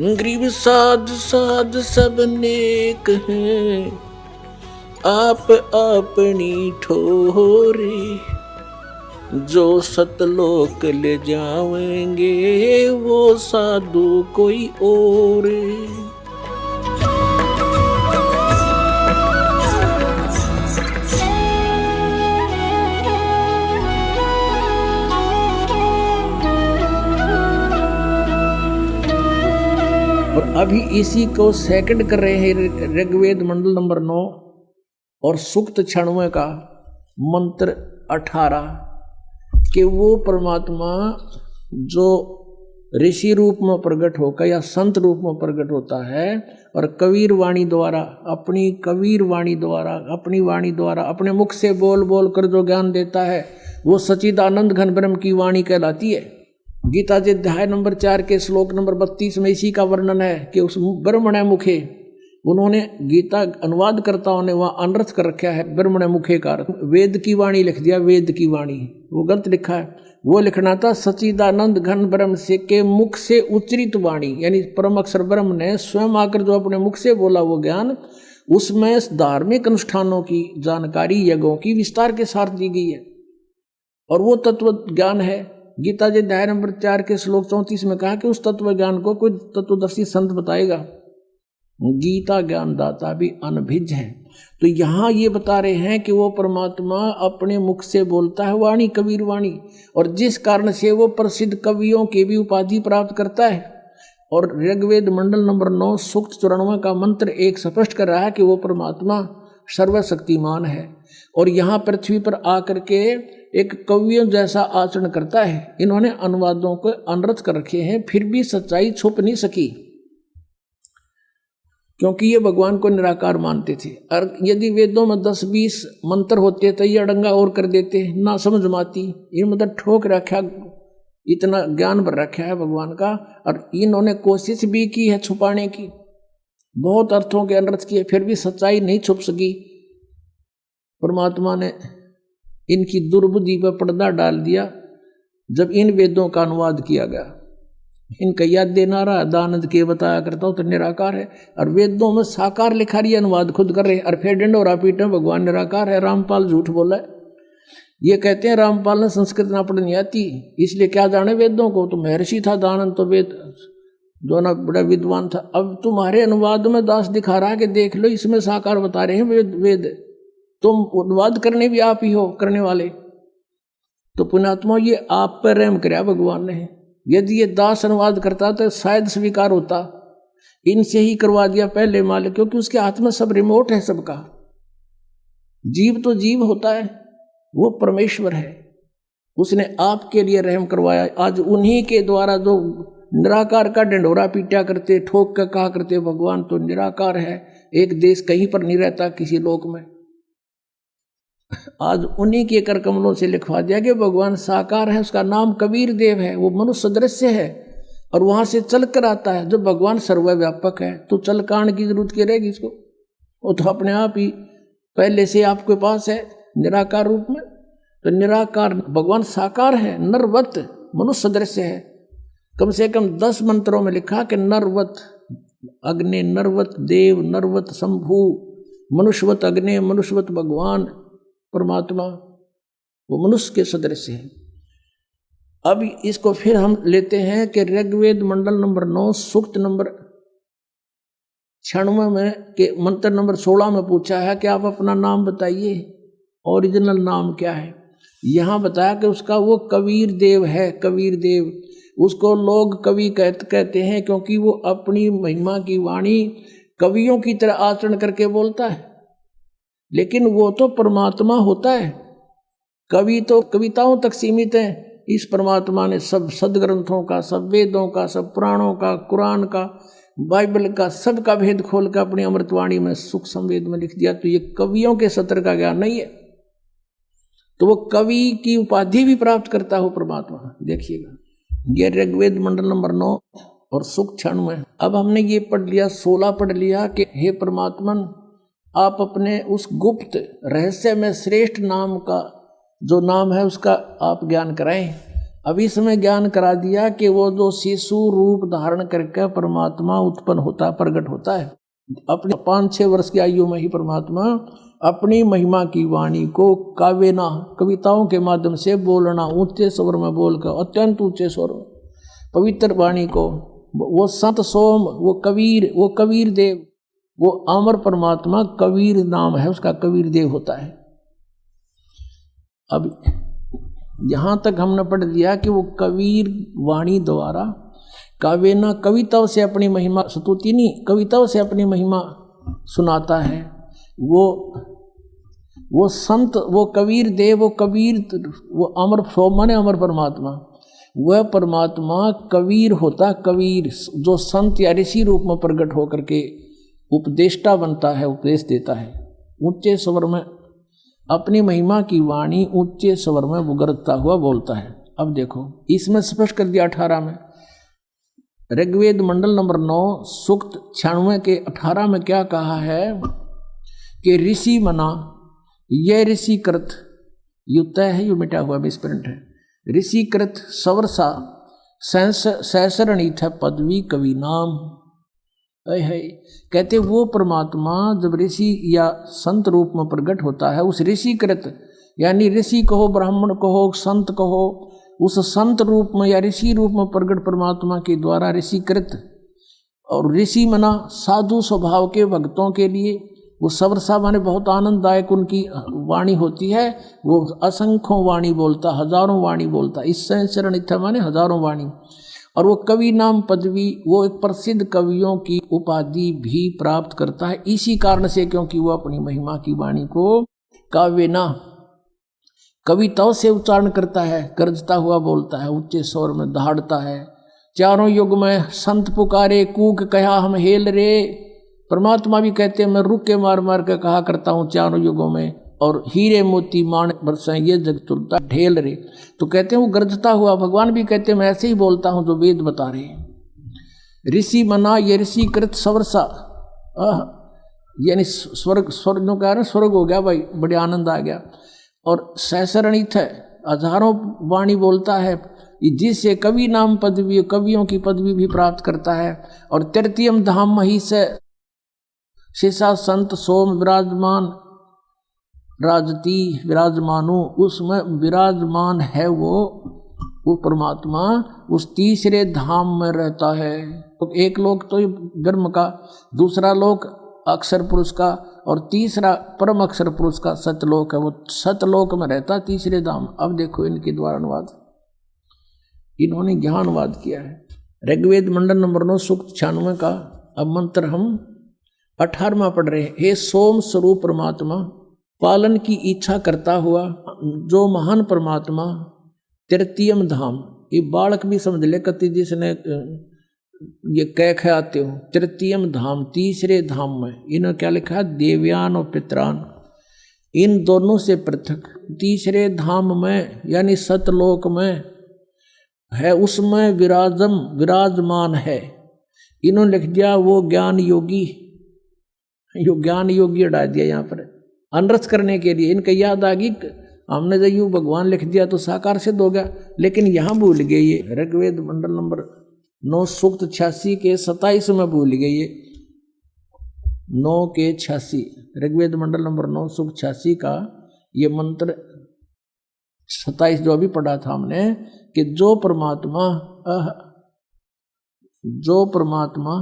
गरीब साध साध सब नेक हैं, आप अपनी ठोरे। जो सतलोक ले जाएंगे वो साधु कोई और। और अभी इसी को सेकंड कर रहे हैं ऋग्वेद मंडल नंबर 9 और सूक्त 96 का मंत्र 18 कि वो परमात्मा जो ऋषि रूप में प्रकट होकर या संत रूप में प्रकट होता है और कबीर वाणी द्वारा अपनी वाणी द्वारा अपने मुख से बोल बोल कर जो ज्ञान देता है वो सच्चिदानंद घन ब्रह्म की वाणी कहलाती है। गीता जी अध्याय नंबर 4 के श्लोक नंबर 32 में इसी का वर्णन है कि उस ब्रह्मण्य मुखे, उन्होंने गीता अनुवादकर्ताओं ने वहाँ अनर्थ कर रखा है ब्रह्मण्य मुखे का वेद की वाणी लिख दिया, वेद की वाणी वो गलत लिखा है। वो लिखना था सच्चिदानंद घन ब्रह्म से के मुख से उच्चरित वाणी, यानी परम अक्षर ब्रह्म ने स्वयं आकर जो अपने मुख से बोला वो ज्ञान, उसमें धार्मिक अनुष्ठानों की जानकारी यज्ञों की विस्तार के साथ दी गई है और वो तत्व ज्ञान है। गीता जी अध्याय नंबर 4 के श्लोक 34 में कहा कि उस तत्व ज्ञान को कोई तत्वदर्शी संत बताएगा। गीता ज्ञान दाता भी अनभिज्ञ है। तो यहाँ ये बता रहे हैं कि वो परमात्मा अपने मुख से बोलता है वाणी, कबीर वाणी, और जिस कारण से वो प्रसिद्ध कवियों की भी उपाधि प्राप्त करता है। और ऋग्वेद मंडल नंबर 9 सूक्त 94 का मंत्र एक स्पष्ट कर रहा है कि वो परमात्मा सर्वशक्तिमान है और यहाँ पृथ्वी पर आकर के एक कवियों जैसा आचरण करता है। इन्होंने अनुवादों को अनर्थ कर रखे हैं, फिर भी सच्चाई छुप नहीं सकी क्योंकि ये भगवान को निराकार मानते थे। और यदि वेदों में 10-20 मंत्र होते तो ये अड़ंगा और कर देते, ना समझ माती। ये मतलब ठोक रखा, इतना ज्ञान भर रखा है भगवान का, और इन्होंने कोशिश भी की है छुपाने की, बहुत अर्थों के अनर्थ किए, फिर भी सच्चाई नहीं छुप सकी। परमात्मा ने इनकी दुर्बुद्धि पर पर्दा डाल दिया जब इन वेदों का अनुवाद किया गया। इनका याद देना रहा दानंद के बताया करता हूँ तो निराकार है, और वेदों में साकार लिखा रही अनुवाद खुद कर रहे हैं, और फिर डंडोरा पीटे भगवान निराकार है। रामपाल झूठ बोला है, ये कहते हैं रामपाल ने संस्कृत ना पढ़नी आती इसलिए क्या जाने वेदों को, तो महर्षि था दानंद तो वेद दोनों बड़ा विद्वान था। अब तुम्हारे अनुवाद में दास दिखा रहा है कि देख लो इसमें साकार बता रहे हैं वेद, तुम अनुवाद करने भी आप ही हो करने वाले। तो पुण्यात्मा ये आप पर रहम कराया भगवान ने। यदि ये दास अनुवाद करता तो शायद स्वीकार होता, इनसे ही करवा दिया पहले मालिक, क्योंकि उसके हाथ में सब रिमोट है सबका। जीव तो जीव होता है, वो परमेश्वर है, उसने आपके लिए रहम करवाया। आज उन्हीं के द्वारा जो निराकार का डंडोरा पीटा करते, ठोक कर कहा करते भगवान तो निराकार है, एक देश कहीं पर नहीं रहता किसी लोक में, आज उन्हीं के कर कमलों से लिखवा दिया कि भगवान साकार है। उसका नाम कबीर देव है, वो मनुष्य सदृश्य है और वहां से चल कर आता है। जब भगवान सर्वव्यापक है तो चल कांड की जरूरत क्या रहेगी इसको, वो तो अपने आप ही पहले से आपके पास है निराकार रूप में। तो निराकार भगवान साकार है, नरवत मनुष्य सदृश्य है। कम से कम 10 मंत्रों में लिखा कि नरवत अग्नि, नरवत देव, नरवत शंभु, मनुष्यवत अग्नि, मनुष्यवत भगवान परमात्मा, वो मनुष्य के सदृश्य है। अब इसको फिर हम लेते हैं कि ऋग्वेद मंडल नंबर 9 सूक्त नंबर 96 में के मंत्र नंबर 16 में पूछा है कि आप अपना नाम बताइए, ओरिजिनल नाम क्या है। यहाँ बताया कि उसका वो कबीर देव है। कबीर देव उसको लोग कवि कहते हैं क्योंकि वो अपनी महिमा की वाणी कवियों की तरह आचरण करके बोलता है, लेकिन वो तो परमात्मा होता है। कवि तो कविताओं तक सीमित है। इस परमात्मा ने सब सदग्रंथों का, सब वेदों का, सब पुराणों का, कुरान का, बाइबल का, सब का भेद खोल कर अपनी अमृतवाणी में सुख संवेद में लिख दिया। तो ये कवियों के सत्र का ज्ञान नहीं है, तो वो कवि की उपाधि भी प्राप्त करता हो परमात्मा। देखिएगा ये ऋग्वेद मंडल नंबर 9 और सूक्त 96। अब हमने ये पढ़ लिया, 16 पढ़ लिया कि हे परमात्मन आप अपने उस गुप्त रहस्य में श्रेष्ठ नाम का जो नाम है उसका आप ज्ञान कराएं। अब इसमें ज्ञान करा दिया कि वो जो शिशु रूप धारण करके परमात्मा उत्पन्न होता प्रकट होता है, अपने 5-6 वर्ष की आयु में ही परमात्मा अपनी महिमा की वाणी को काव्यना कविताओं के माध्यम से बोलना, ऊंचे स्वर में बोलकर, अत्यंत ऊंचे स्वर में पवित्र वाणी को, वो संत सोम, वो कबीर देव, वो अमर परमात्मा कबीर नाम है उसका, कबीर देव होता है। अब यहाँ तक हमने पढ़ दिया कि वो कबीर वाणी द्वारा काव्यना कविताओं से अपनी महिमा, स्तुति नहीं, कविताओं से अपनी महिमा सुनाता है। वो संत, वो कबीर देव, वो अमर सोम माने अमर परमात्मा, वह परमात्मा कबीर होता, कबीर जो संत या ऋषि रूप में प्रकट होकर के उपदेष्टा बनता है, उपदेश देता है, ऊंचे स्वर में अपनी महिमा की वाणी ऊंचे स्वर में बुगरता हुआ बोलता है। अब देखो इसमें स्पष्ट कर दिया 18 में, ऋग्वेद मंडल नंबर 9 सूक्त 96 के 18 में क्या कहा है कि ऋषि मना, यह ऋषि कृत, युक्त है, यू मिटा हुआ मिसप्रिंट है, ऋषि कृत सवर्षा सहसरणित पदवी कवि नाम है। कहते वो परमात्मा जब ऋषि या संत रूप में प्रकट होता है, उस ऋषि कृत यानी ऋषि कहो, ब्राह्मण कहो, संत कहो, उस संत रूप में या ऋषि रूप में प्रकट परमात्मा के द्वारा ऋषि कृत, और ऋषि मना साधु स्वभाव के भक्तों के लिए वो सवर्षा माने बहुत आनंददायक उनकी वाणी होती है, वो असंख्यों वाणी बोलता, हजारों वाणी बोलता, इससे शरणित माने हजारों वाणी, और वो कवि नाम पदवी, वो एक प्रसिद्ध कवियों की उपाधि भी प्राप्त करता है इसी कारण से, क्योंकि वो अपनी महिमा की वाणी को काव्यना कविताओं से उच्चारण करता है, गरजता हुआ बोलता है, ऊंचे स्वर में दहाड़ता है। चारों युग में संत पुकारे कूक कहा हम हेल रे, परमात्मा भी कहते हैं मैं रुक के मार मार के कहा करता हूँ चारों युगों में, और हीरे मोती माण बरसाएं ये जग तुलता ढेल रे, तो कहते हैं वो गरजता हुआ, भगवान भी कहते हैं मैं ऐसे ही बोलता हूँ जो वेद बता रहे हैं। ऋषि मना, ये ऋषि कृत सवर्षा, यानी स्वर्ग, स्वर्ग का है, स्वर्ग हो गया भाई, बड़े आनंद आ गया, और सहसरणित है, हजारों वाणी बोलता है, जिससे कवि नाम पदवी, कवियों की पदवी भी प्राप्त करता है। और तृतीयम धाम मही से शेषा संत सोम विराजमान राजती विराजमानु, उसमें विराजमान है वो परमात्मा उस तीसरे धाम में रहता है। तो एक लोक तो ब्रह्म का, दूसरा लोक अक्षर पुरुष का, और तीसरा परम अक्षर पुरुष का सतलोक है, वो सतलोक में रहता तीसरे धाम। अब देखो इनके द्वारा अनुवाद, इन्होंने ज्ञानवाद किया है। ऋग्वेद मंडल नंबर 9 सूक्त 96 का अब मंत्र हम 18वां पढ़ रहे हैं। हे सोम स्वरूप परमात्मा, पालन की इच्छा करता हुआ जो महान परमात्मा, तृतीयम धाम, ये बालक भी समझ ले, कति जिसने ये कह आते हो, तृतीयम धाम तीसरे धाम में, इन्होंने क्या लिखा है, देवयान और पितरान, इन दोनों से पृथक तीसरे धाम में यानी सतलोक में है, उसमें विराजमान है। इन्होंने लिख दिया वो ज्ञान योगी, यो ज्ञान योगी हटा दिया यहाँ पर अनर्थ करने के लिए। इनका याद आ गई, हमने जब यूँ भगवान लिख दिया तो साकार सिद्ध हो गया, लेकिन यहाँ भूल गए ये। ऋग्वेद मंडल नंबर 9 सूक्त 86 के 27 में भूल गए ये, 9 के 86, ऋग्वेद मंडल नंबर 9 सूक्त 86 का ये मंत्र 27 जो अभी पढ़ा था हमने, कि जो परमात्मा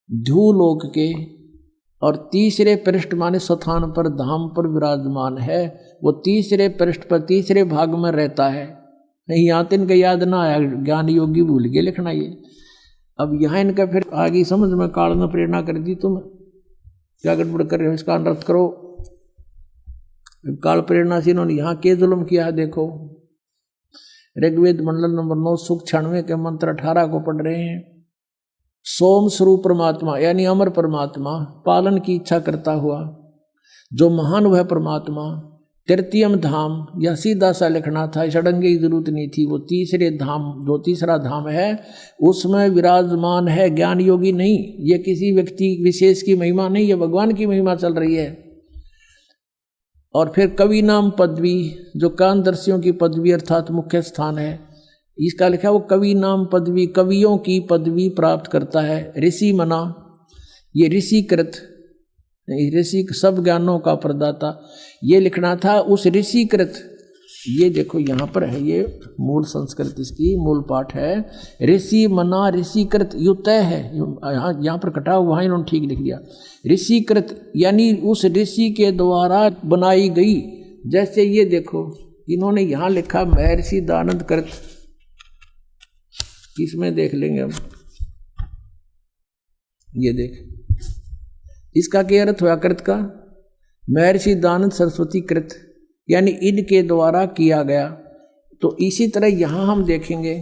ध्यूलोक के और तीसरे पृष्ठ माने स्थान पर धाम पर विराजमान है, वो तीसरे पृष्ठ पर तीसरे भाग में रहता है। नहीं यहाँ तो इनका याद ना आया, ज्ञान योगी भूल गए लिखना ये। अब यहाँ इनका फिर आगे समझ में काल ने प्रेरणा कर दी, तुम क्या गड़बड़ कर रहे हो, इसका अनर्थ करो। काल प्रेरणा से इन्होंने यहाँ के जुल्म किया है। देखो ऋग्वेद मंडल नंबर 9 सूक्त 96 के मंत्र 18 को पढ़ रहे हैं। सोम स्वरूप परमात्मा यानी अमर परमात्मा, पालन की इच्छा करता हुआ जो महान वह परमात्मा, तृतीयम धाम, यह सीधा सा लिखना था, षडंगे की जरूरत नहीं थी। वो तीसरे धाम, जो तीसरा धाम है उसमें विराजमान है, ज्ञान योगी नहीं, ये किसी व्यक्ति विशेष की महिमा नहीं, ये भगवान की महिमा चल रही है। और फिर कवि नाम पदवी, जो कानदर्शियों की पदवी अर्थात मुख्य स्थान है, इसका लिखा वो कवि नाम पदवी, कवियों की पदवी प्राप्त करता है। ऋषि मना, ये ऋषिकृत, ऋषि सब ज्ञानों का प्रदाता, ये लिखना था उस ऋषिकृत। ये देखो यहाँ पर है, ये मूल संस्कृत इसकी मूल पाठ है। ऋषि मना ऋषिकृत, यु तय है, यहाँ पर कटा हुआ है, इन्होंने ठीक लिख दिया। ऋषिकृत यानी उस ऋषि के द्वारा बनाई गई। जैसे ये देखो इन्होंने यहाँ लिखा महर्षि दानंद कृत, इसमें देख लेंगे हम, ये देख इसका क्या अर्थ हुआ कृत का? महर्षि दानंद सरस्वती कृत, यानी इनके द्वारा किया गया। तो इसी तरह यहाँ हम देखेंगे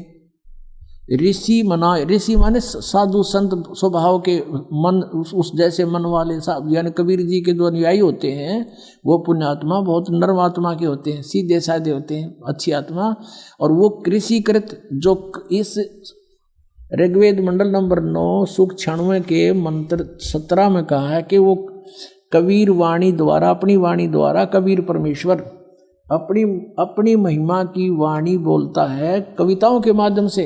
ऋषि मना, ऋषि माने साधु संत स्वभाव के, मन उस जैसे मन वाले, यानी कबीर जी के जो अनुयायी होते हैं वो पुण्यात्मा बहुत नर्म आत्मा के होते हैं, सीधे साधे होते हैं, अच्छी आत्मा। और वो ऋषिकृत जो इस ऋग्वेद मंडल नंबर 9 सूक्त 96 के मंत्र 17 में कहा है कि वो कबीर वाणी द्वारा, अपनी वाणी द्वारा कबीर परमेश्वर अपनी महिमा की वाणी बोलता है कविताओं के माध्यम से।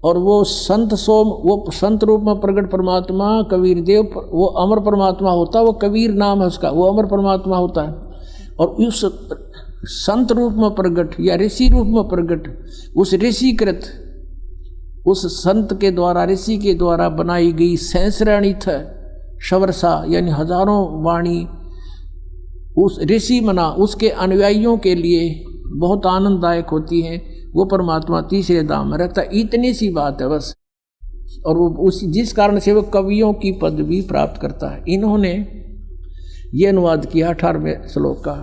और वो संत सोम, वो संत रूप में प्रकट परमात्मा कबीर देव, वो अमर परमात्मा होता है, वो कबीर नाम है उसका, वो अमर परमात्मा होता है। और उस संत रूप में प्रकट या ऋषि रूप में प्रकट उस ऋषिकृत, उस संत के द्वारा, ऋषि के द्वारा बनाई गई सहस्राणीथ शवर्षा यानी हजारों वाणी उस ऋषि मना, उसके अनुयायियों के लिए बहुत आनंददायक होती हैं। वो परमात्मा तीसरे धाम में रहता, इतनी सी बात है बस। और वो उस जिस कारण से वो कवियों की पदवी प्राप्त करता है। इन्होंने ये अनुवाद किया 18वें श्लोक का।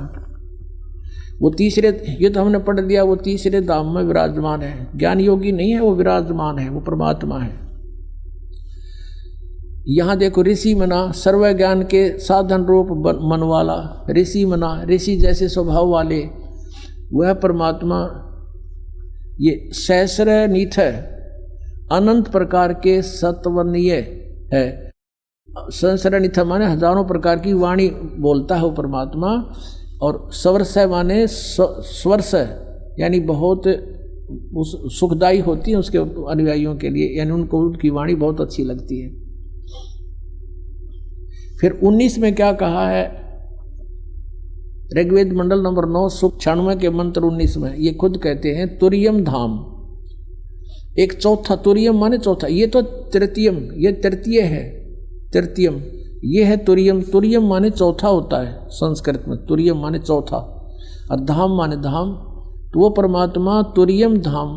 वो तीसरे, ये तो हमने पढ़ लिया, वो तीसरे धाम में विराजमान है, ज्ञान योगी नहीं है, वो विराजमान है, वो परमात्मा है। यहाँ देखो ऋषि मना, सर्व ज्ञान के साधन रूप मन वाला ऋषि मना, ऋषि जैसे स्वभाव वाले वह परमात्मा। ये सहस्रनीथ है, अनंत प्रकार के सत्वनीय है। सहस्रनीथ माने हजारों प्रकार की वाणी बोलता है वो परमात्मा। और स्वर्ष माने स्वर्ष यानी बहुत सुखदायी होती है उसके अनुयायियों के लिए, यानी उनको उनकी वाणी बहुत अच्छी लगती है। फिर 19 में क्या कहा है? ऋग्वेद मंडल नंबर 9 सूक्त 96 के मंत्र 19 में ये खुद कहते हैं तुरियम धाम, एक चौथा, तुरियम माने चौथा, ये तो तृतीयम, ये तृतीय है, तृतीयम ये है तुरियम। तुरियम माने चौथा होता है संस्कृत में, तुरियम माने चौथा, और धाम माने धाम। तो वो परमात्मा तुरियम धाम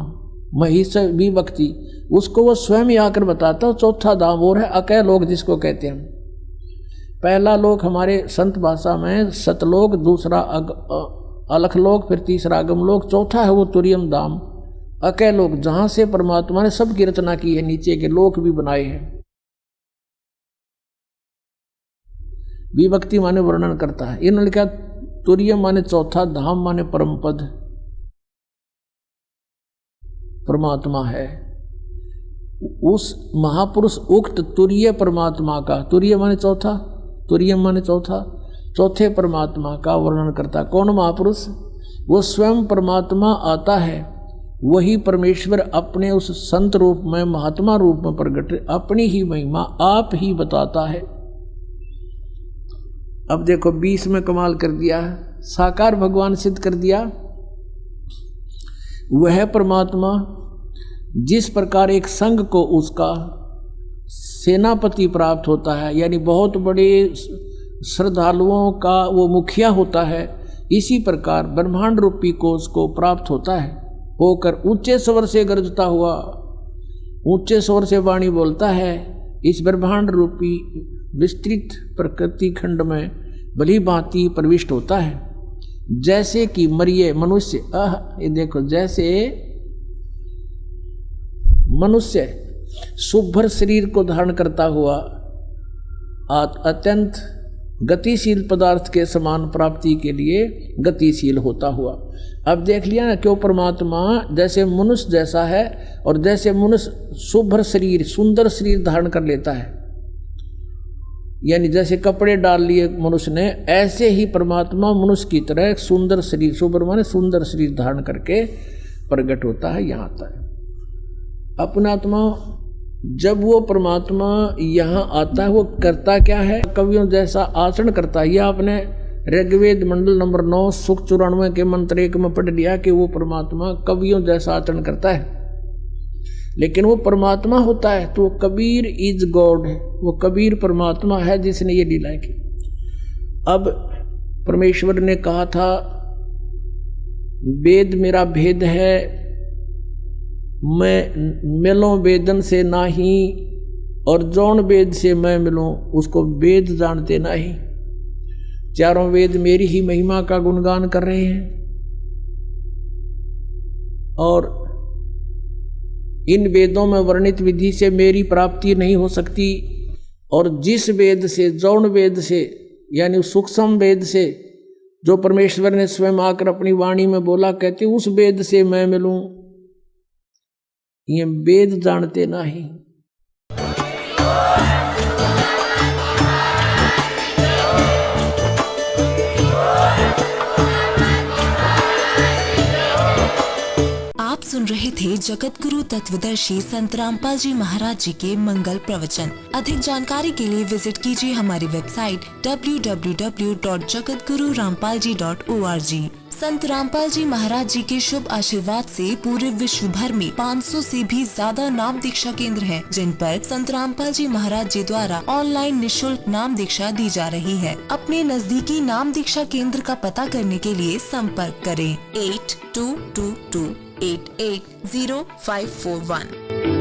महिष विभक्ति, उसको वो स्वयं ही आकर बताता है चौथा धाम और है अकय लोक जिसको कहते हैं। पहला लोक हमारे संत भाषा में सतलोक, दूसरा अलखलोक, फिर तीसरा अगमलोक, चौथा है वो तुरियम धाम अकय लोक, जहाँ से परमात्मा ने सबकी रचना की है, नीचे के लोक भी बनाए हैं। विभक्ति माने वर्णन करता है। इन्होंने लिखा तुरियम माने चौथा, धाम माने परम पद परमात्मा है। उस महापुरुष उक्त तुरीय परमात्मा का, तुरीय माने चौथा, तुरीय माने चौथा, चौथे परमात्मा का वर्णन करता। कौन महापुरुष? वो स्वयं परमात्मा आता है, वही परमेश्वर अपने उस संत रूप में, महात्मा रूप में प्रकट अपनी ही महिमा आप ही बताता है। अब देखो 20 में कमाल कर दिया, साकार भगवान सिद्ध कर दिया। वह परमात्मा जिस प्रकार एक संघ को उसका सेनापति प्राप्त होता है, यानी बहुत बड़े श्रद्धालुओं का वो मुखिया होता है, इसी प्रकार ब्रह्मांड रूपी को उसको प्राप्त होता है, होकर ऊंचे स्वर से गरजता हुआ, ऊंचे स्वर से वाणी बोलता है, इस ब्रह्मांड रूपी विस्तृत प्रकृति खंड में भली भांति प्रविष्ट होता है। जैसे कि मरिए मनुष्य, ये देखो, जैसे मनुष्य शुभ्र शरीर को धारण करता हुआ अत्यंत गतिशील पदार्थ के समान प्राप्ति के लिए गतिशील होता हुआ। अब देख लिया ना, क्यों परमात्मा जैसे मनुष्य जैसा है, और जैसे मनुष्य शुभ्र शरीर, सुंदर शरीर धारण कर लेता है, यानी जैसे कपड़े डाल लिए मनुष्य ने, ऐसे ही परमात्मा मनुष्य की तरह एक सुंदर शरीर, सुबर माने सुंदर शरीर धारण करके प्रकट होता है, यहाँ आता है। अपना आत्मा जब वो परमात्मा यहाँ आता है वो करता क्या है? कवियों जैसा आचरण करता है। यह आपने ऋग्वेद मंडल नंबर 9 सुख 94 के मंत्र 1 में पढ़ लिया कि वो परमात्मा कवियों जैसा आचरण करता है। लेकिन वो परमात्मा होता है तो वो कबीर इज गॉड है, वो कबीर परमात्मा है जिसने ये लीला की। अब परमेश्वर ने कहा था वेद मेरा भेद है, मैं मिलूं वेदन से नाही, और जौन वेद से मैं मिलूं उसको वेद जानते नहीं। चारों वेद मेरी ही महिमा का गुणगान कर रहे हैं, और इन वेदों में वर्णित विधि से मेरी प्राप्ति नहीं हो सकती। और जिस वेद से, जौन वेद से, यानी सूक्ष्म वेद से जो परमेश्वर ने स्वयं आकर अपनी वाणी में बोला, कहते उस वेद से मैं मिलूं, ये वेद जानते नहीं। आप सुन रहे थे जगत गुरु तत्वदर्शी संत रामपाल जी महाराज जी के मंगल प्रवचन। अधिक जानकारी के लिए विजिट कीजिए हमारी वेबसाइट www.jagatgururampalji.org। संत रामपाल जी महाराज जी के शुभ आशीर्वाद से पूरे विश्व भर में 500 से भी ज्यादा नाम दीक्षा केंद्र हैं, जिन पर संत रामपाल जी महाराज जी द्वारा ऑनलाइन निशुल्क नाम दीक्षा दी जा रही है। अपने नजदीकी नाम दीक्षा केंद्र का पता करने के लिए संपर्क करें 8222880541।